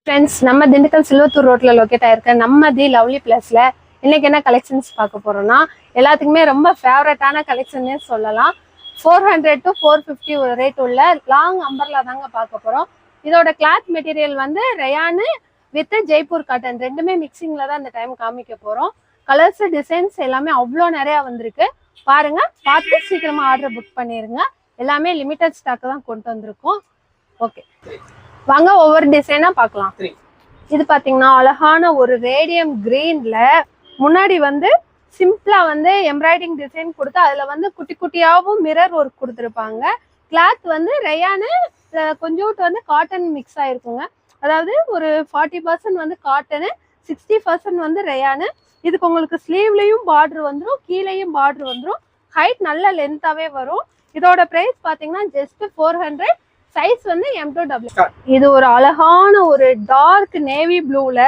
Friends, நம்ம திண்டுக்கல் சில்வத்தூர் ரோட்ல locate ஆயிருக்க நம்ம தி லவ்லி பிளேஸ்ல இன்னைக்கு என்ன கலெக்ஷன்ஸ் பார்க்க போறோம்னா, எல்லாத்துக்குமே ரொம்ப ஃபேவரட்டான கலெக்ஷன்னே சொல்லலாம். 400 to 450 ஒரு ரேட் உள்ள லாங் அம்பர்லா தாங்க பார்க்க போறோம். இதோட கிளாத் மெட்டீரியல் வந்து ரயானு வித் ஜெய்ப்பூர் காட்டன் ரெண்டுமே மிக்சிங்ல தான் இந்த டைம் காமிக்க போறோம். கலர்ஸ் டிசைன்ஸ் எல்லாமே அவ்வளோ நிறைய வந்திருக்கு. பாருங்க, பார்த்து சீக்கிரமா ஆர்டர் புக் பண்ணிருங்க. எல்லாமே லிமிடெட் ஸ்டாக் தான் கொண்டு வந்திருக்கோம். ஓகே, வாங்க ஒவ்வொரு டிசைனா பார்க்கலாம். இது பாத்தீங்கன்னா அழகான ஒரு ரேடியம் கிரீன்ல முன்னாடி வந்து சிம்பிளா வந்து எம்ப்ராய்டிங் டிசைன் கொடுத்து அதுல வந்து குட்டி குட்டியாவும் மிரர் ஒர்க் கொடுத்துருப்பாங்க. கிளாத் வந்து ரயானு கொஞ்சோட்டு வந்து காட்டன் மிக்ஸ் ஆயிருக்குங்க. அதாவது ஒரு 40% வந்து காட்டனு, 60% வந்து ரயானு. இதுக்கு உங்களுக்கு ஸ்லீவ்லயும் பார்டர் வந்துடும், கீழேயும் பார்டர் வந்துடும். ஹைட் நல்ல லென்த்தாவே வரும். இதோட பிரைஸ் பாத்தீங்கன்னா ஜஸ்ட் 400. சைஸ் வந்து M2W. இது ஒரு அழகான ஒரு டார்க் நேவி ப்ளூல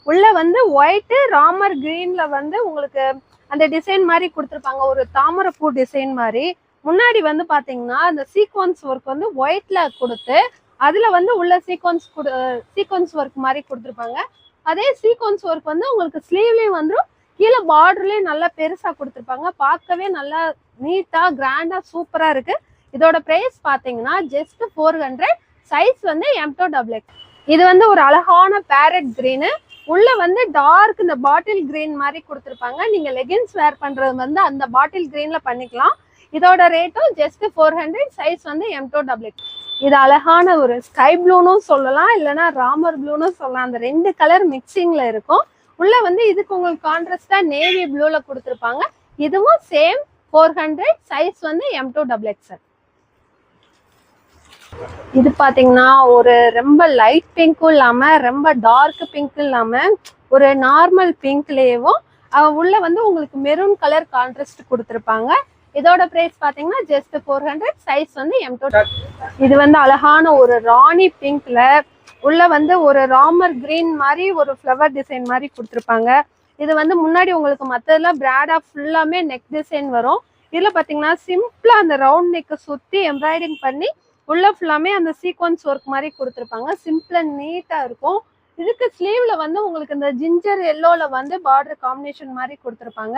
உள்ள வந்து ஒயிட் ராமர் கிரீன்ல வந்து உங்களுக்கு அந்த டிசைன் மாதிரி கொடுத்துருப்பாங்க, ஒரு தாமரைப்பூ டிசைன் மாதிரி. முன்னாடி வந்து பாத்தீங்கன்னா அந்த சீக்வன்ஸ் ஒர்க் வந்து ஒயிட்ல கொடுத்து அதுல வந்து உள்ள சீக்வன்ஸ் ஒர்க் மாதிரி கொடுத்துருப்பாங்க. அதே சீக்வன்ஸ் ஒர்க் வந்து உங்களுக்கு ஸ்லீவ்லயும் வந்துடும், கீழே பார்டர்லயும் நல்லா பெருசா கொடுத்துருப்பாங்க. பார்க்கவே நல்லா நீட்டா கிராண்டா சூப்பரா இருக்கு. இதோட பிரைஸ் பாத்தீங்கன்னா ஜஸ்ட் 400. சைஸ் வந்து M2XX. இது வந்து ஒரு அழகான பேரட் கிரீனு, உள்ள வந்து டார்க் இந்த பாட்டில் கிரீன் மாதிரி கொடுத்துருப்பாங்க. நீங்க லெகின்ஸ் வேர் பண்றது வந்து அந்த பாட்டில் கிரீன்ல பண்ணிக்கலாம். இதோட ரேட்டும் ஜஸ்ட் 400. சைஸ் வந்து M2XX. இது அழகான ஒரு ஸ்கை ப்ளூனும் சொல்லலாம், இல்லைன்னா ராமர் ப்ளூன்னு சொல்லலாம். அந்த ரெண்டு கலர் மிக்சிங்ல இருக்கும். உள்ள வந்து இதுக்கு உங்களுக்கு கான்ட்ராஸ்டா நேவி ப்ளூல கொடுத்துருப்பாங்க. இதுவும் சேம் 400. சைஸ் வந்து M2XX. இது பாத்தீங்கன்னா ஒரு ரொம்ப லைட் பிங்க்கும் இல்லாம ரொம்ப டார்க் பிங்க்கும் இல்லாம ஒரு நார்மல் பிங்க்லயேவும் உள்ள வந்து உங்களுக்கு மெரூன் கலர் கான்ட்ராஸ்ட் கொடுத்துருப்பாங்க. இதோட பிரைஸ் பாத்தீங்கன்னா ஜஸ்ட் 400. சைஸ் வந்து M2. இது வந்து அழகான ஒரு ராணி பிங்க்ல உள்ள வந்து ஒரு ராமர் கிரீன் மாதிரி ஒரு ஃப்ளவர் டிசைன் மாதிரி கொடுத்துருப்பாங்க. இது வந்து முன்னாடி உங்களுக்கு மற்றதெல்லாம் பிராடா ஃபுல்லாமே நெக் டிசைன் வரும். இதுல பாத்தீங்கன்னா சிம்பிளா அந்த ரவுண்ட் நெக் சுத்தி எம்ப்ராய்டிங் பண்ணி உள்ள ஃபுல்லாமே அந்த சீக்வன்ஸ் ஒர்க் மாதிரி கொடுத்துருப்பாங்க. சிம்பிள் அண்ட் நீட்டா இருக்கும். இதுக்கு ஸ்லீவ்ல வந்து உங்களுக்கு இந்த ஜிஞ்சர் எல்லோல வந்து பார்டர் காம்பினேஷன் மாதிரி கொடுத்துருப்பாங்க.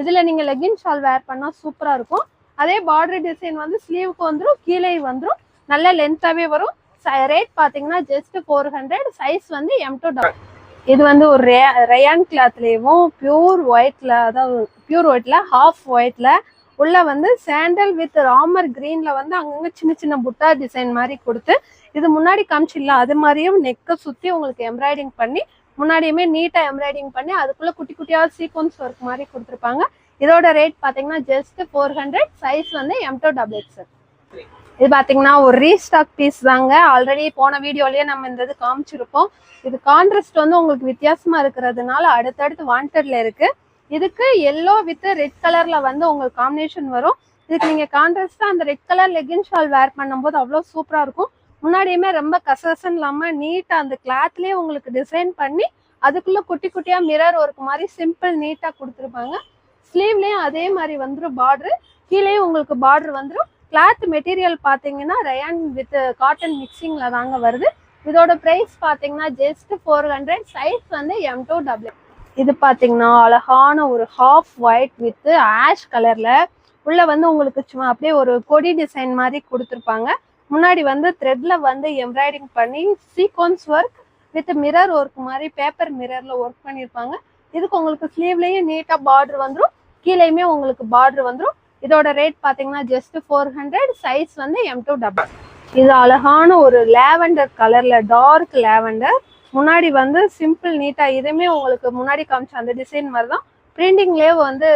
இதுல நீங்க லெகின் ஷால் வேர் பண்ணா சூப்பரா இருக்கும். அதே பார்டர் டிசைன் வந்து ஸ்லீவுக்கு வந்துடும், கீழே வந்துடும், நல்ல லென்த்தாவே வரும். ரேட் பாத்தீங்கன்னா ஜஸ்ட் 400. சைஸ் வந்து M2XX. இது வந்து ஒரு ரயான் கிளாத்லயும் பியூர் ஒயிட்ல, அதாவது பியூர் ஒயிட்ல ஹாஃப் ஒயிட்ல உள்ள வந்து சாண்டல் வித் ராமர் கிரீன்ல வந்து அங்கங்க சின்ன சின்ன புட்டா டிசைன் மாதிரி கொடுத்து இது முன்னாடி காமிச்சிடலாம். அது மாதிரியும் நெக்கை சுத்தி உங்களுக்கு எம்ப்ராய்டிங் பண்ணி முன்னாடியுமே நீட்டா எம்ப்ராய்டிங் பண்ணி அதுக்குள்ள குட்டி குட்டியா சீக்வன்ஸ் ஒர்க் மாதிரி கொடுத்துருப்பாங்க. இதோட ரேட் பாத்தீங்கன்னா ஜஸ்ட் 400. சைஸ் வந்து M2XX. இது பாத்தீங்கன்னா ஒரு ரீஸ்டாக் பீஸ் தாங்க. ஆல்ரெடி போன வீடியோலயே நம்ம இந்த இது காமிச்சிருப்போம். இது கான்ட்ராஸ்ட் வந்து உங்களுக்கு வித்தியாசமா இருக்கிறதுனால அடுத்தடுத்து வாண்டட்ல இருக்கு. இதுக்கு எல்லோ வித் ரெட் கலர்ல வந்து உங்களுக்கு காம்பினேஷன் வரும். இதுக்கு நீங்க கான்ட்ராஸ்டா அந்த ரெட் கலர் லெகின் ஷால் வேர் பண்ணும்போது அவ்வளோ சூப்பரா இருக்கும். முன்னாடியுமே ரொம்ப கசகசன் இல்லாம நீட்டா அந்த கிளாத்லயே உங்களுக்கு டிசைன் பண்ணி அதுக்குள்ள குட்டி குட்டியா மிரர் ஒர்க் மாதிரி சிம்பிள் நீட்டா கொடுத்துருப்பாங்க. ஸ்லீவ்லயும் அதே மாதிரி வந்துடும், பார்டர் கீழேயும் உங்களுக்கு பார்டர் வந்துடும். கிளாத் மெட்டீரியல் பாத்தீங்கன்னா ரயான் வித் காட்டன் மிக்சிங்ல தாங்க வருது. இதோட பிரைஸ் பாத்தீங்கன்னா ஜஸ்ட் 400. சைஸ் வந்து M2XX. இது பாத்தீங்கன்னா அழகான ஒரு ஹாஃப் ஒயிட் வித் ஆஷ் கலர்ல உள்ள வந்து உங்களுக்கு சும்மா அப்படியே ஒரு கொடி டிசைன் மாதிரி கொடுத்துருப்பாங்க. முன்னாடி வந்து த்ரெட்ல வந்து எம்ப்ராய்டிங் பண்ணி sequence work with mirror work மாதிரி பேப்பர் மிரர்ல ஒர்க் பண்ணியிருப்பாங்க. இதுக்கு உங்களுக்கு ஸ்லீவ்லயும் நீட்டா பார்டர் வந்துடும், கீழேயுமே உங்களுக்கு பார்டர் வந்துடும். இதோட ரேட் பாத்தீங்கன்னா ஜஸ்ட் 400. சைஸ் வந்து M2XX. இது அழகான ஒரு லேவெண்டர் கலர்ல டார்க் லேவெண்டர் முன்னாடி வந்து சிம்பிள் நீட்டா இதுவுமே உங்களுக்கு முன்னாடி காமிச்ச அந்த டிசைன் மாதிரி தான் பிரிண்டிங்லேயே வந்து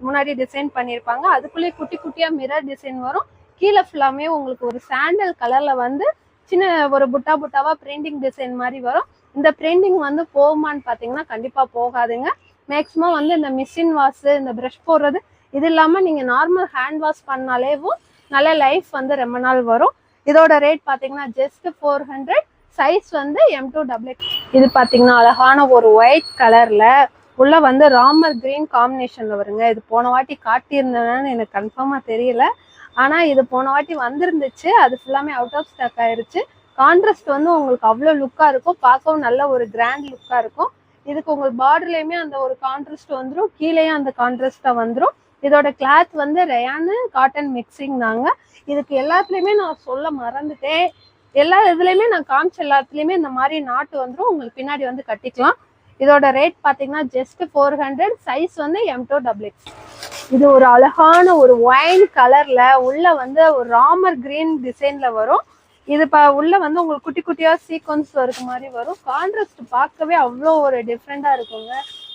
முன்னாடி டிசைன் பண்ணியிருப்பாங்க. அதுக்குள்ளேயே குட்டி குட்டியா மிரர் டிசைன் வரும். கீழே ஃபுல்லாமே உங்களுக்கு ஒரு சாண்டல் கலர்ல வந்து சின்ன ஒரு புட்டா புட்டாவா பிரிண்டிங் டிசைன் மாதிரி வரும். இந்த பிரிண்டிங் வந்து போகுமான்னு பாத்தீங்கன்னா கண்டிப்பா போகாதுங்க. மேக்சிமம் வந்து இந்த மிஷின் வாஷ், இந்த ப்ரஷ் போடுறது இது இல்லாம நீங்க நார்மல் ஹேண்ட் வாஷ் பண்ணாலேவும் நல்ல லைஃப் வந்து ரொம்ப நாள் வரும். இதோட ரேட் பாத்தீங்கன்னா ஜஸ்ட் 400. சைஸ் வந்து M2XX. இது பாத்தீங்கன்னா அழகான ஒரு ஒயிட் கலர்ல உள்ள வந்து ராமர் கிரீன் காம்பினேஷன்ல வருங்க. இது போன வாட்டி காட்டியிருந்தேன்னு எனக்கு கன்ஃபார்மா தெரியல, ஆனா இது போன வாட்டி வந்திருந்துச்சு. அது ஃபுல்லாமே அவுட் ஆஃப் ஸ்டாக் ஆயிருச்சு. கான்ட்ராஸ்ட் வந்து உங்களுக்கு அவ்வளோ லுக்காக இருக்கும், பார்க்கவும் நல்ல ஒரு கிராண்ட் லுக்காக இருக்கும். இதுக்கு உங்களுக்கு பார்டர்லையுமே அந்த ஒரு கான்ட்ராஸ்ட் வந்துடும், கீழேயும் அந்த கான்ட்ராஸ்டாக வந்துடும். இதோட கிளாத் வந்து ரயானு காட்டன் மிக்சிங் தாங்க. இதுக்கு எல்லாத்துலேயுமே நான் சொல்ல மறந்துட்டேன், எல்லா இதுலேயுமே நான் காமிச்ச எல்லாத்துலேயுமே இந்த மாதிரி நாட்டு வந்துடும், உங்களுக்கு பின்னாடி வந்து கட்டிக்கலாம். இதோட ரேட் பார்த்தீங்கன்னா ஜஸ்ட் 400. சைஸ் வந்து M2XX. இது ஒரு அழகான ஒரு ஒயின் கலர்ல உள்ள வந்து ஒரு ராமர் கிரீன் டிசைன்ல வரும். இது உள்ள வந்து உங்களுக்கு குட்டி குட்டியா சீக்வன்ஸ் இருக்க மாதிரி வரும். கான்ட்ராஸ்ட் பார்க்கவே அவ்வளோ ஒரு டிஃப்ரெண்டா இருக்குங்க,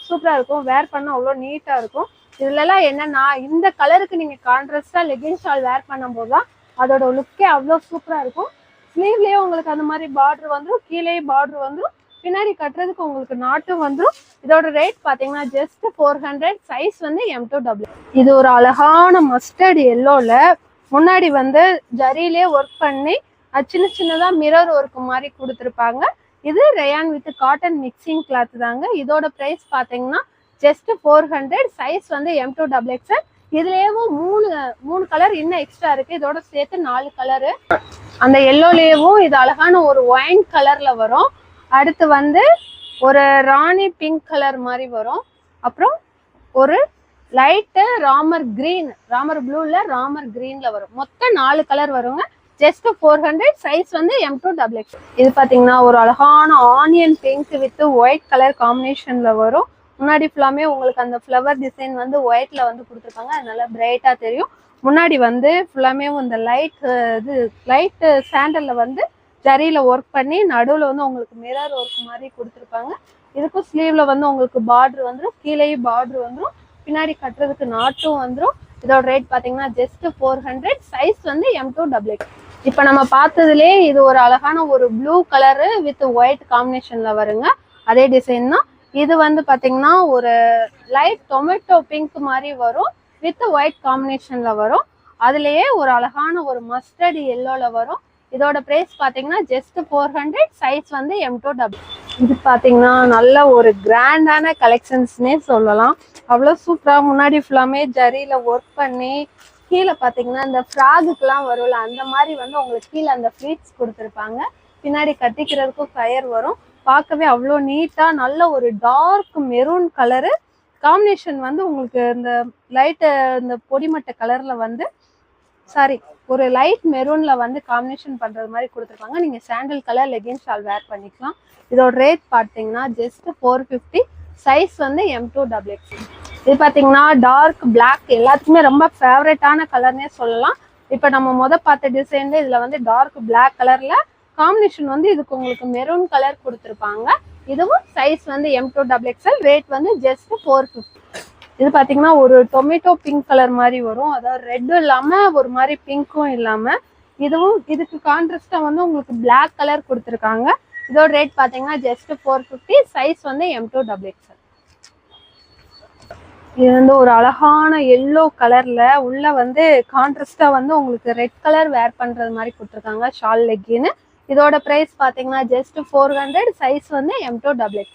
சூப்பரா இருக்கும். வேர் பண்ண அவ்வளோ நீட்டா இருக்கும். இதுலலாம் என்னன்னா இந்த கலருக்கு நீங்க கான்ட்ராஸ்டா லெகின் ஷால் வேர் பண்ணும் போதுதான் அதோட லுக்கே அவ்வளோ சூப்பரா இருக்கும். ஸ்லீவ்லயே உங்களுக்கு அந்த மாதிரி பார்டர் வந்துடும், கீழே பார்டர் வந்துடும், பின்னாடி கட்டுறதுக்கு உங்களுக்கு நாட்டும் வந்துடும். இதோட ரேட் பார்த்தீங்கன்னா ஜஸ்ட் 400. சைஸ் வந்து M2XX. இது ஒரு அழகான மஸ்டர்ட் எல்லோல முன்னாடி வந்து ஜரியிலே ஒர்க் பண்ணி சின்ன சின்னதா மிரர் ஒர்க் மாதிரி கொடுத்துருப்பாங்க. இது rayon with cotton mixing cloth தாங்க. இதோட பிரைஸ் பார்த்தீங்கன்னா ஜஸ்ட் 400. சைஸ் வந்து M2XX. இதுலேயும் மூணு கலர் இன்னும் எக்ஸ்ட்ரா இருக்கு, இதோட சேர்த்து 4 கலரு. அந்த எல்லோலேயும் இது அழகான ஒரு ஒயின் கலர்ல வரும். அடுத்து வந்து ஒரு ராணி பிங்க் கலர் மாதிரி வரும். அப்புறம் ஒரு லைட்டு ராமர் கிரீன், ராமர் ப்ளூல ராமர் கிரீன்ல வரும். மொத்தம் 4 கலர் வருங்க. ஜஸ்ட் 400. சைஸ் வந்து M2XX. இது பார்த்தீங்கன்னா ஒரு அழகான onion pink with white colour காம்பினேஷன்ல வரும். முன்னாடி ஃபுல்லாமே உங்களுக்கு அந்த ஃப்ளவர் டிசைன் வந்து ஒயிட்ல வந்து கொடுத்துருக்காங்க, அதனால பிரைட்டா தெரியும். முன்னாடி வந்து ஃபுல்லாமே இந்த லைட் சாண்டல்ல வந்து ஜரியில ஒர்க் பண்ணி நடுவில் வந்து உங்களுக்கு மிரர் ஒர்க் மாதிரி கொடுத்துருப்பாங்க. இதுக்கும் ஸ்லீவ்ல வந்து உங்களுக்கு பார்டர் வந்துடும், கீழேயும் பார்டர் வந்துடும், பின்னாடி கட்டுறதுக்கு நாட்டும் வந்துடும். இதோட ரேட் பார்த்தீங்கன்னா ஜஸ்ட் 400. சைஸ் வந்து M2XX. இப்போ நம்ம பார்த்ததுலேயே இது ஒரு அழகான ஒரு ப்ளூ கலரு வித் ஒயிட் காம்பினேஷன்ல வருங்க, அதே டிசைன் தான். இது வந்து பார்த்தீங்கன்னா ஒரு லைட் டொமேட்டோ பிங்க் மாதிரி வரும், வித் ஒயிட் காம்பினேஷன்ல வரும். அதுலேயே ஒரு அழகான ஒரு மஸ்டர்ட் எல்லோல வரும். இதோட பிரைஸ் பார்த்தீங்கன்னா ஜஸ்ட் 400. சைஸ் வந்து M2XX. இது பார்த்தீங்கன்னா நல்ல ஒரு கிராண்டான கலெக்ஷன்ஸ்னே சொல்லலாம், அவ்வளோ சூப்பராக. முன்னாடி ஃபுல்லாமே ஜரியில ஒர்க் பண்ணி கீழே பார்த்தீங்கன்னா இந்த ஃப்ராகுக்கெலாம் வரும்ல, அந்த மாதிரி வந்து உங்களுக்கு கீழே அந்த ஃப்ளீட்ஸ் கொடுத்துருப்பாங்க, பின்னாடி கட்டிக்கிறதுக்கும் கயர் வரும். பார்க்கவே அவ்வளோ நீட்டாக நல்ல ஒரு டார்க் மெரூன் கலரு காம்பினேஷன் வந்து உங்களுக்கு இந்த லைட்டு இந்த பொடிமட்டை கலரில் வந்து ஒரு லைட் மெரூன்ல வந்து காம்பினேஷன் பண்றது மாதிரி கொடுத்துருக்காங்க. நீங்க சாண்டல் கலர் லெகின் ஷால் வேர் பண்ணிக்கலாம். இதோட ரேட் பார்த்தீங்கன்னா ஜஸ்ட் 450. சைஸ் வந்து M2XX. இது பார்த்தீங்கன்னா டார்க் பிளாக் எல்லாத்துக்குமே ரொம்ப ஃபேவரட்டான கலர்னே சொல்லலாம். இப்போ நம்ம பார்த்த டிசைன்ல இதுல வந்து டார்க் பிளாக் கலர்ல காம்பினேஷன் வந்து இதுக்கு உங்களுக்கு மெரூன் கலர் கொடுத்துருப்பாங்க. இதுவும் சைஸ் வந்து M2XX. ரேட் வந்து ஜஸ்ட் 450. இது பார்த்தீங்கன்னா ஒரு டொமேட்டோ பிங்க் கலர் மாதிரி வரும், அதாவது ரெட்டும் இல்லாமல் ஒரு மாதிரி பிங்க்கும் இல்லாமல். இதுக்கு கான்ட்ராஸ்டா வந்து உங்களுக்கு பிளாக் கலர் கொடுத்துருக்காங்க. இதோட ரேட் பார்த்தீங்கன்னா ஜஸ்ட் 450. சைஸ் வந்து M2XX. இது வந்து ஒரு அழகான எல்லோ கலர்ல உள்ள வந்து கான்ட்ராஸ்டா வந்து உங்களுக்கு ரெட் கலர் வேர் பண்றது மாதிரி கொடுத்துருக்காங்க, ஷால் லெக்கின்னு. இதோட பிரைஸ் பார்த்தீங்கன்னா ஜஸ்ட் 400. சைஸ் வந்து M2XX.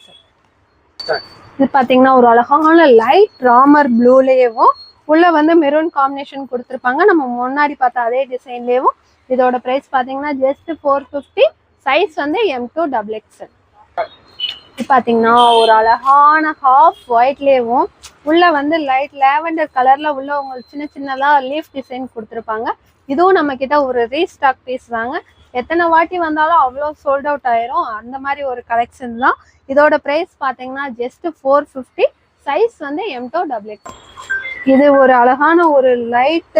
இது பார்த்தீங்கன்னா ஒரு அழகான லைட் ராமர் ப்ளூலேயும் உள்ள வந்து மெரூன் காம்பினேஷன் கொடுத்துருப்பாங்க, நம்ம முன்னாடி பார்த்த அதே டிசைன்லேயும். இதோட ப்ரைஸ் பார்த்தீங்கன்னா ஜஸ்ட் 450. சைஸ் வந்து M2XX. இது பார்த்தீங்கன்னா ஒரு அழகான ஹாஃப் ஒயிட்லேயும் உள்ள வந்து லைட் லேவெண்டர் கலர்ல உள்ள உங்களுக்கு சின்ன சின்னதா லீஃப் டிசைன் கொடுத்துருப்பாங்க. இதுவும் நம்ம கிட்ட ஒரு ரீஸ்டாக் பீஸ் தாங்க, எத்தனை வாட்டி வந்தாலும் அவ்வளோ சோல்ட் அவுட் ஆயிரும், அந்த மாதிரி ஒரு கலெக்ஷன் தான். இதோட பிரைஸ் பார்த்தீங்கன்னா ஜஸ்ட் 450. சைஸ் வந்து M2XX. இது ஒரு அழகான ஒரு லைட்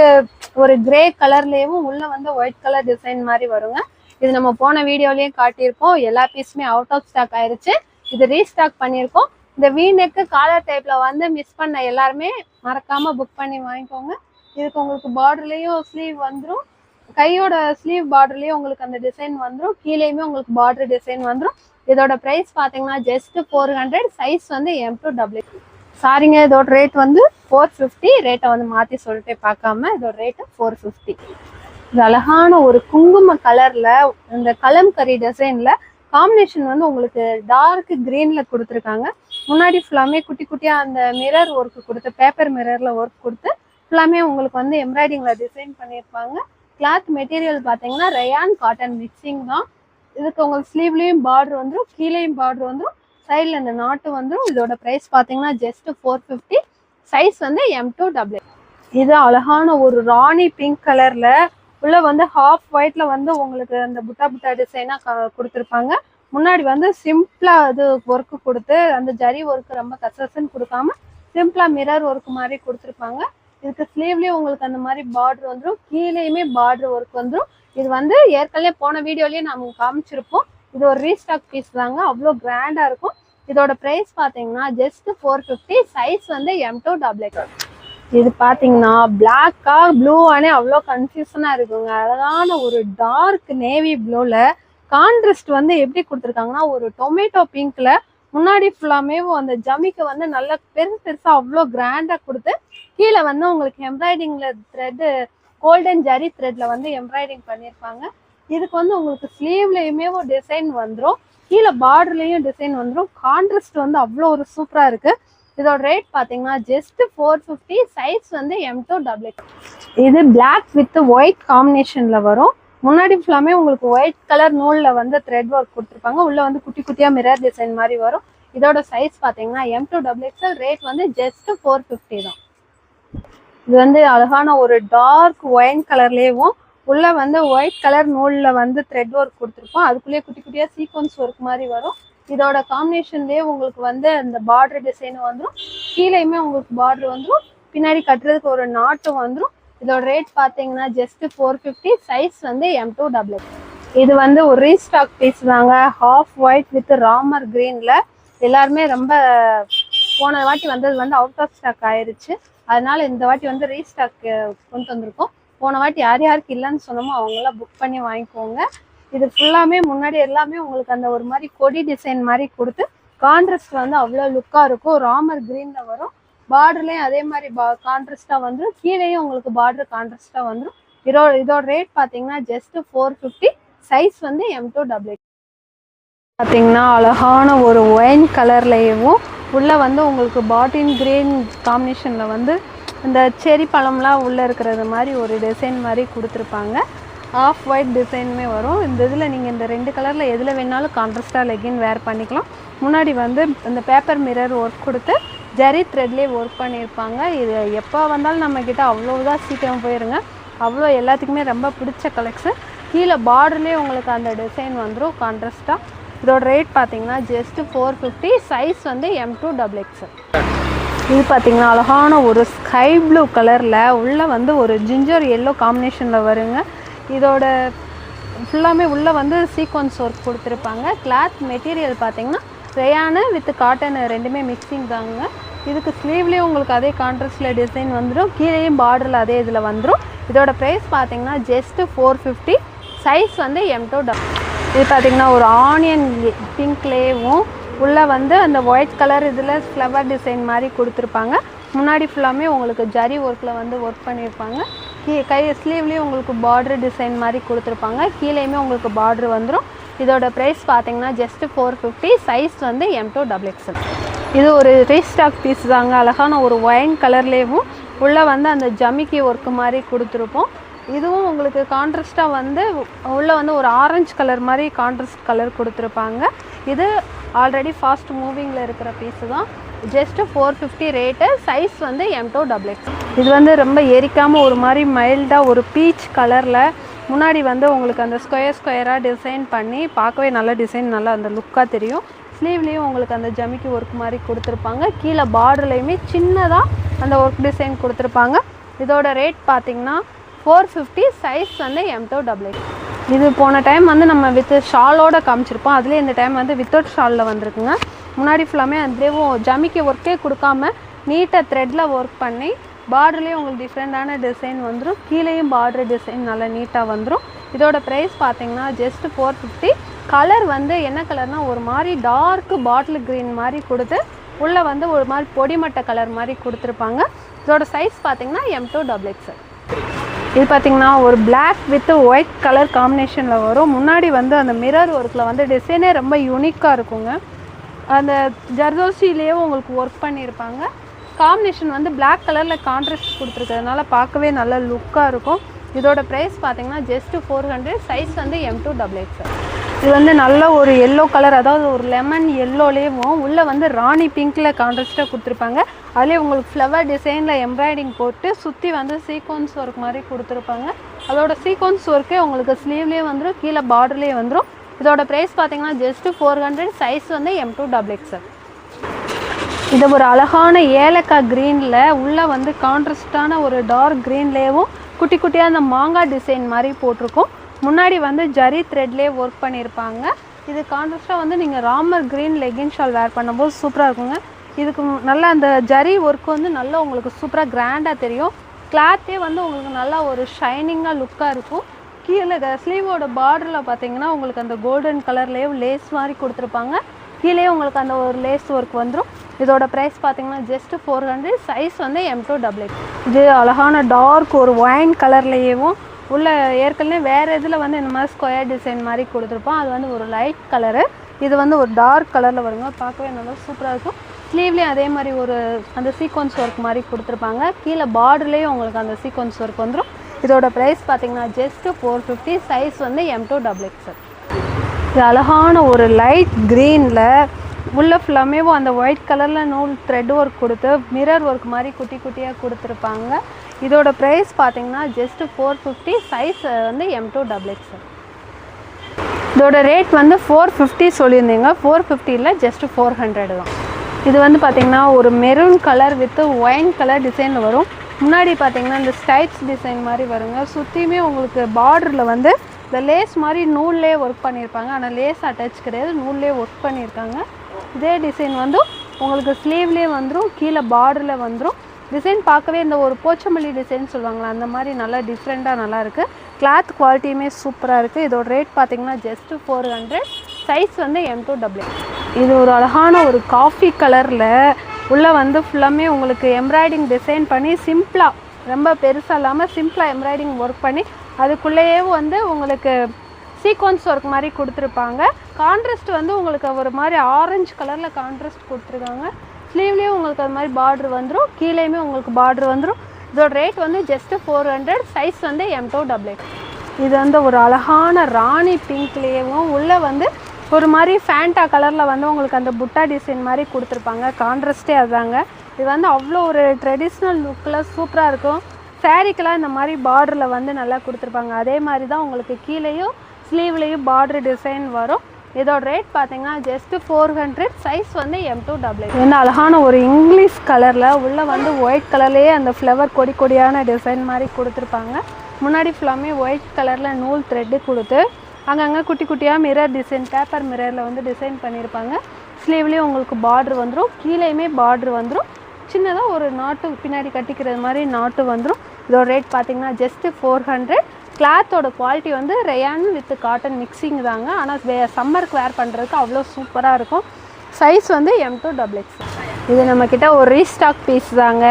ஒரு கிரே கலர்லேயும் உள்ள வந்து ஒயிட் கலர் டிசைன் மாதிரி வருங்க. இது நம்ம போன வீடியோலயும் காட்டியிருக்கோம், எல்லா பீஸுமே அவுட் ஆஃப் ஸ்டாக் ஆயிருச்சு. இது ரீஸ்டாக் பண்ணியிருக்கோம். இந்த வீநெக்கு காலர் டைப்ல வந்து மிஸ் பண்ண எல்லாருமே மறக்காம புக் பண்ணி வாங்கிக்கோங்க. இதுக்கு உங்களுக்கு பார்டர்லயும் ஸ்லீவ் வந்துடும், கையோட ஸ்லீவ் பார்டர்லயும் உங்களுக்கு அந்த டிசைன் வந்துடும், கீழேயுமே உங்களுக்கு பார்டர் டிசைன் வந்துடும். இதோட பிரைஸ் பார்த்தீங்கன்னா ஜஸ்ட் 400. சைஸ் வந்து M2XX. சாரிங்க, இதோட ரேட் வந்து 450. ரேட்டை வந்து மாற்றி சொல்லிட்டு பார்க்காம இதோட ரேட்டு 450. இது அழகான ஒரு குங்கும கலர்ல இந்த கலம்கரி டிசைன்ல காம்பினேஷன் வந்து உங்களுக்கு டார்க் கிரீன்ல கொடுத்துருக்காங்க. முன்னாடி ஃபுல்லாமே குட்டி குட்டியா அந்த மிரர் ஒர்க் கொடுத்து பேப்பர் மிரர்ல ஒர்க் கொடுத்து ஃபுல்லாமே உங்களுக்கு வந்து எம்ப்ராய்டிங்ல டிசைன் பண்ணியிருப்பாங்க. கிளாத் மெட்டீரியல் பார்த்தீங்கன்னா ரயான் காட்டன் மிக்சிங் தான். இதுக்கு உங்களுக்கு ஸ்லீவ்லேயும் பார்டர் வந்துடும், கீழேயும் பார்டர் வந்துடும், சைடில் இந்த நாட்டு வந்துடும். இதோட ப்ரைஸ் பார்த்தீங்கன்னா ஜஸ்ட் 450. சைஸ் வந்து M2AA. இது அழகான ஒரு ராணி பிங்க் கலரில் உள்ள வந்து ஹாஃப் ஒயிட்ல வந்து உங்களுக்கு அந்த புட்டா புட்டா டிசைனாக கொடுத்துருப்பாங்க. முன்னாடி வந்து சிம்பிளாக அது ஒர்க்கு கொடுத்து அந்த ஜரி ஒர்க்கு ரொம்ப கசகசன்னு கொடுக்காம சிம்பிளாக மிரர் ஒர்க் மாதிரி கொடுத்துருப்பாங்க. இதுக்கு ஸ்லீவ்லேயும் உங்களுக்கு அந்த மாதிரி பார்டர் வந்துடும், கீழேயுமே பார்டர் ஒர்க் வந்துடும். இது வந்து ஏற்கனவே போன வீடியோலேயே நம்ம காமிச்சிருப்போம். இது ஒரு ரீஸ்டாக் பீஸ் தாங்க, அவ்வளோ கிராண்டாக இருக்கும். இதோட ப்ரைஸ் பார்த்தீங்கன்னா ஜஸ்ட் 450. சைஸ் வந்து M2AA. இது பார்த்தீங்கன்னா பிளாக்கா ப்ளூவானே அவ்வளோ கன்ஃபியூஷனாக இருக்குங்க. அழகான ஒரு டார்க் நேவி ப்ளூவில் கான்ட்ராஸ்ட் வந்து எப்படி கொடுத்துருக்காங்கன்னா ஒரு டொமேட்டோ பிங்க்ல முன்னாடி ஃபுல்லாமே அந்த ஜமிக்கு வந்து நல்லா பெருசா அவ்வளோ கிராண்டாக கொடுத்து கீழே வந்து உங்களுக்கு எம்ப்ராய்டிங்ல த்ரெட்டு கோல்டன் ஜரி த்ரெட்ல வந்து எம்ப்ராய்டிங் பண்ணியிருப்பாங்க. இதுக்கு வந்து உங்களுக்கு ஸ்லீவ்லையுமே ஒரு டிசைன் வந்துடும், கீழே பார்டர்லையும் டிசைன் வந்துடும். கான்ட்ராஸ்ட் வந்து அவ்வளோ ஒரு சூப்பராக இருக்கு. இதோட ரேட் பார்த்தீங்கன்னா ஜஸ்ட் 450. சைஸ் வந்து M2AA. இது பிளாக் வித் ஒயிட் காம்பினேஷன்ல வரும். முன்னாடி ஃபுல்லாமே உங்களுக்கு ஒயிட் கலர் நூலில் வந்து த்ரெட் ஒர்க் கொடுத்துருப்பாங்க, உள்ள வந்து குட்டி குட்டியாக மிரர் டிசைன் மாதிரி வரும். இதோட சைஸ் பார்த்தீங்கன்னா M2XXL. ரேட் வந்து ஜஸ்ட் 450 தான். இது வந்து அழகான ஒரு டார்க் ஒயின் கலர்லேயும் உள்ள வந்து ஒயிட் கலர் நூலில் வந்து த்ரெட் ஒர்க் கொடுத்துருப்போம், அதுக்குள்ளேயே குட்டி குட்டியாக சீக்வன்ஸ் ஒர்க் மாதிரி வரும். இதோட காம்பினேஷன்லேயே உங்களுக்கு வந்து அந்த பார்டர் டிசைன் வந்துடும், கீழேயுமே உங்களுக்கு பார்டர் வந்துடும், பின்னாடி கட்டுறதுக்கு ஒரு நாட்டு வந்துடும். இதோட ரேட் பார்த்தீங்கன்னா ஜஸ்ட் 450. சைஸ் வந்து M2AA. இது வந்து ஒரு ரீஸ்டாக் பீஸ் தாங்க, ஹாஃப் ஒயிட் வித் ராமர் கிரீன்ல. எல்லாருமே ரொம்ப போன வாட்டி வந்தது வந்து அவுட் ஆஃப் ஸ்டாக் ஆயிருச்சு, அதனால இந்த வாட்டி வந்து ரீஸ்டாக் கொண்டு வந்திருக்கோம். போன வாட்டி யார் யாருக்கு இல்லைன்னு சொன்னோமோ அவங்களாம் புக் பண்ணி வாங்கிக்கோங்க. இது ஃபுல்லாமே முன்னாடி எல்லாமே உங்களுக்கு அந்த ஒரு மாதிரி கொடி டிசைன் மாதிரி கொடுத்து கான்ட்ராஸ்ட் வந்து அவ்வளோ லுக்காக இருக்கும். ராமர் கிரீன்ல வரும், பார்டர்லேயும் அதே மாதிரி கான்ட்ராஸ்டாக வந்துடும், கீழேயும் உங்களுக்கு பார்டர் கான்ட்ராஸ்டாக வந்துடும். இதோட ரேட் பார்த்தீங்கன்னா ஜஸ்ட் 450. சைஸ் வந்து M2AA. பார்த்தீங்கன்னா அழகான ஒரு ஒயின் கலர்லேயும் உள்ளே வந்து உங்களுக்கு பாட்டின் கிரீன் காம்பினேஷனில் வந்து இந்த செரி பழம்லாம் உள்ளே இருக்கிறது மாதிரி ஒரு டிசைன் மாதிரி கொடுத்துருப்பாங்க. ஆஃப் ஒயிட் டிசைனுமே வரும். இந்த இதில் நீங்கள் இந்த ரெண்டு கலரில் எதில் வேணாலும் கான்ட்ராஸ்டாக லெகின் வேர் பண்ணிக்கலாம். முன்னாடி வந்து இந்த பேப்பர் மிரர் ஒர்க் கொடுத்து ஜரி த்ரெட்லேயே ஒர்க் பண்ணியிருப்பாங்க. இது எப்போ வந்தாலும் நம்மக்கிட்ட அவ்வளோதான் சீக்கிரம் போயிருங்க, அவ்வளோ எல்லாத்துக்குமே ரொம்ப பிடிச்ச கலெக்ஷன். கீழே பார்டர்லேயே உங்களுக்கு அந்த டிசைன் வந்துடும் கான்ட்ராஸ்டாக. இதோட ரேட் பார்த்தீங்கன்னா ஜஸ்ட் 450. சைஸ் வந்து M2XXL. இது பார்த்தீங்கன்னா அழகான ஒரு ஸ்கை ப்ளூ கலரில் உள்ளே வந்து ஒரு ஜிஞ்சர் எல்லோ காம்பினேஷனில் வருங்க. இதோட ஃபுல்லாமே உள்ளே வந்து சீக்வன்ஸ் ஒர்க் கொடுத்துருப்பாங்க. கிளாத் மெட்டீரியல் பார்த்தீங்கன்னா ரேயானு வித் காட்டன் ரெண்டுமே மிக்சிங் தாங்க. இதுக்கு ஸ்லீவ்லேயும் உங்களுக்கு அதே கான்ட்ராஸ்டில் டிசைன் வந்துடும், கீழேயும் பார்டரில் அதே இதில் வந்துடும். இதோட ப்ரைஸ் பார்த்தீங்கன்னா ஜஸ்ட் 450. சைஸ் வந்து M2AA. இது பார்த்தீங்கன்னா ஒரு ஆனியன் பிங்க்லேயும் உள்ளே வந்து அந்த ஒயிட் கலர் இதில் ஃப்ளவர் டிசைன் மாதிரி கொடுத்துருப்பாங்க. முன்னாடி ஃபுல்லாமே உங்களுக்கு ஜரி ஒர்க்கில் வந்து ஒர்க் பண்ணியிருப்பாங்க. கை ஸ்லீவ்லேயும் உங்களுக்கு பார்டர் டிசைன் மாதிரி கொடுத்துருப்பாங்க, கீழேயுமே உங்களுக்கு பார்டர் வந்துடும். இதோட ப்ரைஸ் பார்த்தீங்கன்னா ஜஸ்ட் 450. சைஸ் வந்து M2XXL. இது ஒரு ரீஸ்டாக் பீஸ் தாங்க, அழகான ஒரு ஒயின் கலர்லேயும் உள்ளே வந்து அந்த ஜமிக்கி ஒர்க்கு மாதிரி கொடுத்துருப்போம். இதுவும் உங்களுக்கு கான்ட்ராஸ்டாக வந்து உள்ளே வந்து ஒரு ஆரஞ்சு கலர் மாதிரி கான்ட்ராஸ்ட் கலர் கொடுத்துருப்பாங்க. இது ஆல்ரெடி ஃபாஸ்ட் மூவிங்கில் இருக்கிற பீஸு தான். Just 450 rate. சைஸ் வந்து M2XXL. இது வந்து ரொம்ப எரிக்காமல் ஒரு மாதிரி மைல்டாக ஒரு பீச் கலரில் முன்னாடி வந்து உங்களுக்கு அந்த ஸ்கொயராக டிசைன் பண்ணி பார்க்கவே நல்ல டிசைன், நல்லா அந்த லுக்காக தெரியும். ஸ்லீவ்லேயும் உங்களுக்கு அந்த ஜமிக்கி ஒர்க் மாதிரி கொடுத்துருப்பாங்க, கீழே பார்டர்லேயுமே சின்னதாக அந்த ஒர்க் டிசைன் கொடுத்துருப்பாங்க. இதோட ரேட் பார்த்தீங்கன்னா 450. சைஸ் வந்து M2XXL. இது போன டைம் வந்து நம்ம வித் ஷாலோட காமிச்சிருப்போம், அதுலேயே இந்த டைம் வந்து வித்தவுட் ஷாலில் வந்திருக்குங்க. முன்னாடி ஃபுல்லாமே அதுலேயும் ஜமிக்கி ஒர்க்கே கொடுக்காம நீட்டாக த்ரெட்டில் ஒர்க் பண்ணி பார்டர்லேயும் உங்களுக்கு டிஃப்ரெண்ட்டான டிசைன் வந்துடும், கீழேயும் பார்டர் டிசைன் நல்லா நீட்டாக வந்துடும். இதோட ப்ரைஸ் பார்த்தீங்கன்னா ஜஸ்ட் 450. கலர் வந்து என்ன கலர்னால் ஒரு மாதிரி டார்க் பாட்டில் க்ரீன் மாதிரி கொடுத்து உள்ளே வந்து ஒரு மாதிரி பொடிமட்டை கலர் மாதிரி கொடுத்துருப்பாங்க. இதோட சைஸ் பார்த்தீங்கன்னா M2XXL. இது பார்த்தீங்கன்னா ஒரு பிளாக் வித் ஒயிட் கலர் காம்பினேஷனில் வரும். முன்னாடி வந்து அந்த மிரர் ஒர்க்கில் வந்து டிசைனே ரொம்ப யூனிக்காக இருக்குங்க. அந்த ஜர்தோசிலேயே உங்களுக்கு ஒர்க் பண்ணியிருப்பாங்க. காம்பினேஷன் வந்து பிளாக் கலரில் கான்ட்ராஸ்ட் கொடுத்துருக்கிறதுனால பார்க்கவே நல்ல லுக்காக இருக்கும். இதோட ப்ரைஸ் பார்த்தீங்கன்னா ஜஸ்ட் 400. சைஸ் வந்து M2XXL. இது வந்து நல்ல ஒரு எல்லோ கலர், அதாவது ஒரு லெமன் எல்லோலேயும் உள்ளே வந்து ராணி பிங்க்கில் கான்ட்ராஸ்ட்டாக கொடுத்துருப்பாங்க. அதுலேயே உங்களுக்கு ஃப்ளவர் டிசைனில் எம்ப்ராய்டிங் போட்டு சுற்றி வந்து சீக்வன்ஸ் ஒர்க் மாதிரி கொடுத்துருப்பாங்க. அதோட சீக்வன்ஸ் ஒர்க்கே உங்களுக்கு ஸ்லீவ்லேயே வந்துடும், கீழே பார்டர்லேயே வந்துடும். இதோட ப்ரைஸ் பார்த்தீங்கன்னா ஜஸ்ட்டு 400. சைஸ் வந்து M2XXL. இது ஒரு அழகான ஏலக்காய் க்ரீனில் உள்ளே வந்து கான்ட்ராஸ்டான ஒரு டார்க் க்ரீன்லேயும் குட்டி குட்டியாக அந்த மாங்காய் டிசைன் மாதிரி போட்டிருக்கோம். முன்னாடி வந்து ஜரி த்ரெட்லேயே ஒர்க் பண்ணியிருப்பாங்க. இது கான்ட்ராஸ்ட்டாக வந்து நீங்கள் ராமர் க்ரீன் லெகின் ஷால் வேர் பண்ணும்போது சூப்பராக இருக்குங்க. இதுக்கு நல்லா அந்த ஜரி ஒர்க் வந்து நல்லா உங்களுக்கு சூப்பராக கிராண்டாக தெரியும். கிளாத்தே வந்து உங்களுக்கு நல்லா ஒரு ஷைனிங்காக லுக்காக இருக்கும். கீழே ஸ்லீவோட பார்டரில் பார்த்தீங்கன்னா உங்களுக்கு அந்த கோல்டன் கலர்லேயே லேஸ் மாதிரி கொடுத்துருப்பாங்க. கீழே உங்களுக்கு அந்த ஒரு லேஸ் ஒர்க் வந்துடும். இதோட ப்ரைஸ் பார்த்தீங்கன்னா ஜஸ்ட்டு 400. சைஸ் வந்து M2XXL. இது அழகான டார்க் ஒரு ஒயின் கலர்லேயும் உள்ள ஏற்கனவே வேறு இதில் வந்து இந்த மாதிரி ஸ்கொயர் டிசைன் மாதிரி கொடுத்துருப்போம். அது வந்து ஒரு லைட் கலரு, இது வந்து ஒரு டார்க் கலரில் வருங்க. பார்க்கவே நல்லா சூப்பராக இருக்கும். ஸ்லீவ்லேயும் அதே மாதிரி ஒரு அந்த சீக்வன்ஸ் ஒர்க் மாதிரி கொடுத்துருப்பாங்க. கீழே பார்டர்லேயும் உங்களுக்கு அந்த சீக்வன்ஸ் ஒர்க் வந்துடும். இதோட ப்ரைஸ் பார்த்தீங்கன்னா ஜஸ்ட்டு 450. சைஸ் வந்து M2XXL. இது அழகான ஒரு லைட் க்ரீனில் உள்ள ஃபுல்லாமே அந்த ஒயிட் கலரில் நூல் த்ரெட் ஒர்க் கொடுத்து மிரர் ஒர்க் மாதிரி குட்டி குட்டியாக கொடுத்துருப்பாங்க. இதோட ப்ரைஸ் பார்த்தீங்கன்னா ஜஸ்ட்டு 450. சைஸ் வந்து M2XXL. இதோட ரேட் வந்து 450 சொல்லியிருந்தீங்க. 450 இல்லை, ஜஸ்ட்டு 400 தான். இது வந்து பார்த்திங்கன்னா ஒரு maroon colour with wine colour டிசைனில் வரும். முன்னாடி பார்த்திங்கன்னா இந்த ஸ்டைப்ஸ் டிசைன் மாதிரி வருங்க. சுற்றியுமே உங்களுக்கு பார்டரில் வந்து இந்த லேஸ் மாதிரி நூல்லே ஒர்க் பண்ணியிருப்பாங்க. ஆனால் லேஸ் அட்டாச் கிடையாது, நூல்லே ஒர்க் பண்ணியிருக்காங்க. இதே டிசைன் வந்து உங்களுக்கு ஸ்லீவ்லேயே வந்துடும், கீழே பார்டரில் வந்துடும். டிசைன் பார்க்கவே இந்த ஒரு போச்சமல்லி டிசைன் சொல்லுவாங்களா, அந்த மாதிரி நல்லா டிஃப்ரெண்ட்டாக நல்லா இருக்குது. கிளாத் குவாலிட்டியுமே சூப்பராக இருக்குது. இதோட ரேட் பார்த்திங்கன்னா ஜஸ்ட்டு 400. சைஸ் வந்து M2XXL. இது ஒரு அழகான ஒரு காஃபி கலரில் உள்ளே வந்து ஃபுல்லாமே உங்களுக்கு எம்ப்ராய்டிங் டிசைன் பண்ணி சிம்பிளாக, ரொம்ப பெருசாக இல்லாமல் சிம்பிளாக எம்ப்ராய்டிங் ஒர்க் பண்ணி அதுக்குள்ளேயே வந்து உங்களுக்கு சீக்வன்ஸ் ஒர்க் மாதிரி கொடுத்துருப்பாங்க. கான்ட்ராஸ்ட் வந்து உங்களுக்கு ஒரு மாதிரி ஆரஞ்சு கலரில் கான்ட்ராஸ்ட் கொடுத்துருக்காங்க. ஸ்லீவ்லேயும் உங்களுக்கு அது மாதிரி பார்டர் வந்துடும், கீழேயுமே உங்களுக்கு பார்டர் வந்துடும். இதோட ரேட் வந்து ஜஸ்ட்டு 400. சைஸ் வந்து M2XXL. இது வந்து ஒரு அழகான ராணி பிங்க்லேயும் உள்ளே வந்து ஒரு மாதிரி ஃபேண்டா கலரில் வந்து உங்களுக்கு அந்த புட்டா டிசைன் மாதிரி கொடுத்துருப்பாங்க. கான்ட்ராஸ்டே அதுதாங்க. இது வந்து அவ்வளோ ஒரு ட்ரெடிஷ்னல் லுக்கில் சூப்பராக இருக்கும். சாரீக்கெலாம் இந்த மாதிரி பார்டரில் வந்து நல்லா கொடுத்துருப்பாங்க. அதே மாதிரி தான் உங்களுக்கு கீழேயும் ஸ்லீவ்லேயும் பார்டர் டிசைன் வரும். இதோட ரேட் பார்த்தீங்கன்னா ஜஸ்ட்டு 400. சைஸ் வந்து M2XXL. இது வந்து அழகான ஒரு இங்கிலீஷ் கலரில் உள்ளே வந்து ஒயிட் கலர்லேயே அந்த ஃப்ளவர் கொடி கொடியான டிசைன் மாதிரி கொடுத்துருப்பாங்க. முன்னாடி ஃபுல்லாமே ஒயிட் கலரில் நூல் த்ரெட்டு கொடுத்து அங்கங்கே குட்டி குட்டியாக மிரர் டிசைன், பேப்பர் மிரரில் வந்து டிசைன் பண்ணியிருப்பாங்க. ஸ்லீவ்லேயும் உங்களுக்கு பார்டர் வந்துடும், கீழேயுமே பார்டர் வந்துடும். சின்னதாக ஒரு நாட்டு பின்னாடி கட்டிக்கிறது மாதிரி நாட்டு வந்துடும். இதோட ரேட் பார்த்தீங்கன்னா ஜஸ்ட்டு 400. கிளாத்தோட குவாலிட்டி வந்து ரயான் வித் காட்டன் மிக்சிங் தாங்க. ஆனால் சம்மருக்கு வேர் பண்ணுறதுக்கு அவ்வளோ சூப்பராக இருக்கும். சைஸ் வந்து M2XXL. இது நம்மக்கிட்ட ஒரு ரீஸ்டாக் பீஸ் தாங்க.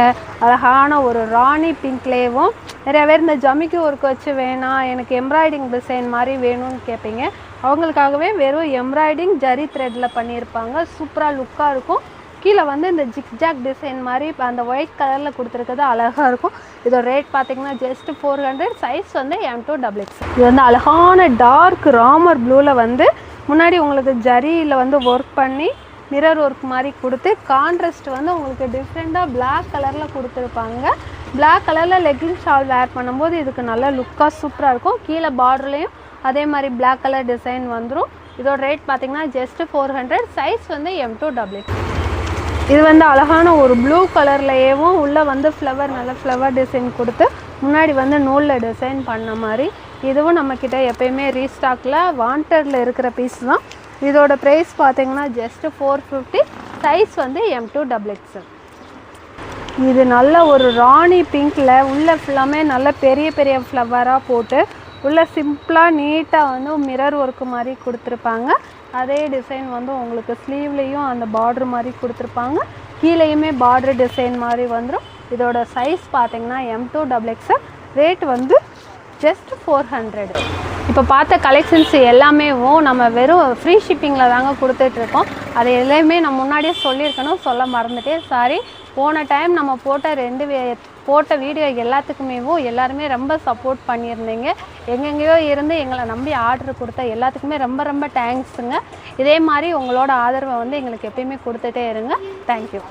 அழகான ஒரு ராணி பிங்க்லேயும் நிறைய பேர் இந்த ஜமிக்கி ஒர்க் வச்சு வேணாம், எனக்கு எம்ப்ராய்டிங் டிசைன் மாதிரி வேணும்னு கேட்பீங்க. அவங்களுக்காகவே வெறும் எம்ப்ராய்டிங் ஜரி த்ரெட்டில் பண்ணியிருப்பாங்க. சூப்பராக லுக்காக இருக்கும். கீழே வந்து இந்த ஜிக்ஜாக் டிசைன் மாதிரி அந்த ஒயிட் கலரில் கொடுத்துருக்கிறது அழகாக இருக்கும். இதோட ரேட் பார்த்தீங்கன்னா ஜஸ்ட்டு 400. சைஸ் வந்து M2XXL. இது வந்து அழகான டார்க் ராமர் ப்ளூவில் வந்து முன்னாடி உங்களுக்கு ஜரியில் வந்து ஒர்க் பண்ணி மிரர் ஒர்க் மாதிரி கொடுத்து கான்ட்ராஸ்ட் வந்து உங்களுக்கு டிஃப்ரெண்ட்டாக பிளாக் கலரில் கொடுத்துருப்பாங்க. பிளாக் கலரில் லெகின் ஷால் வேர் பண்ணும்போது இதுக்கு நல்ல லுக்காக சூப்பராக இருக்கும். கீழே பார்டர்லேயும் அதே மாதிரி பிளாக் கலர் டிசைன் வந்துடும். இதோட ரேட் பார்த்தீங்கன்னா ஜஸ்ட்டு 400. சைஸ் வந்து M2XXL. இது வந்து அழகான ஒரு ப்ளூ கலர்லேயும் உள்ளே வந்து நல்ல ஃப்ளவர் டிசைன் கொடுத்து முன்னாடி வந்து நூலில் டிசைன் பண்ண மாதிரி. இதுவும் நம்மக்கிட்ட எப்போயுமே ரீஸ்டாக்கில் வாண்டடில் இருக்கிற பீஸ் தான். இதோட ப்ரைஸ் பார்த்தீங்கன்னா ஜஸ்ட்டு 450. சைஸ் வந்து M2XXL. இது நல்ல ஒரு ராணி பிங்க்கில் உள்ள ஃபுல்லாமே நல்ல பெரிய பெரிய ஃப்ளவராக போட்டு உள்ள சிம்பிளாக நீட்டாக வந்து மிரர் ஒர்க்கு மாதிரி கொடுத்துருப்பாங்க. அதே டிசைன் வந்து உங்களுக்கு ஸ்லீவ்லேயும் அந்த பார்டர் மாதிரி கொடுத்துருப்பாங்க, கீழேயுமே பார்டர் டிசைன் மாதிரி வந்துடும். இதோட சைஸ் பார்த்தீங்கன்னா M2XXL. ரேட் வந்து ஜஸ்ட் 400. இப்போ பார்த்த கலெக்ஷன்ஸ் எல்லாமே நம்ம வெறும் ஃப்ரீ ஷிப்பிங்கில் தாங்க கொடுத்துட்ருக்கோம். அது எல்லாமே நான் முன்னாடியே சொல்லியிருக்கணும், சொல்ல மறந்துட்டேன், சாரி. போன டைம் நம்ம போட்ட வீடியோ எல்லாத்துக்குமே எல்லாருமே ரொம்ப சப்போர்ட் பண்ணியிருந்தீங்க. எங்கெங்கேயோ இருந்து எங்களை நம்பி ஆர்டர் கொடுத்த எல்லாத்துக்குமே ரொம்ப ரொம்ப தேங்க்ஸுங்க. இதே மாதிரி உங்களோட ஆதரவை வந்து எங்களுக்கு எப்பயுமே கொடுத்துட்டே இருங்க. தேங்க்யூ.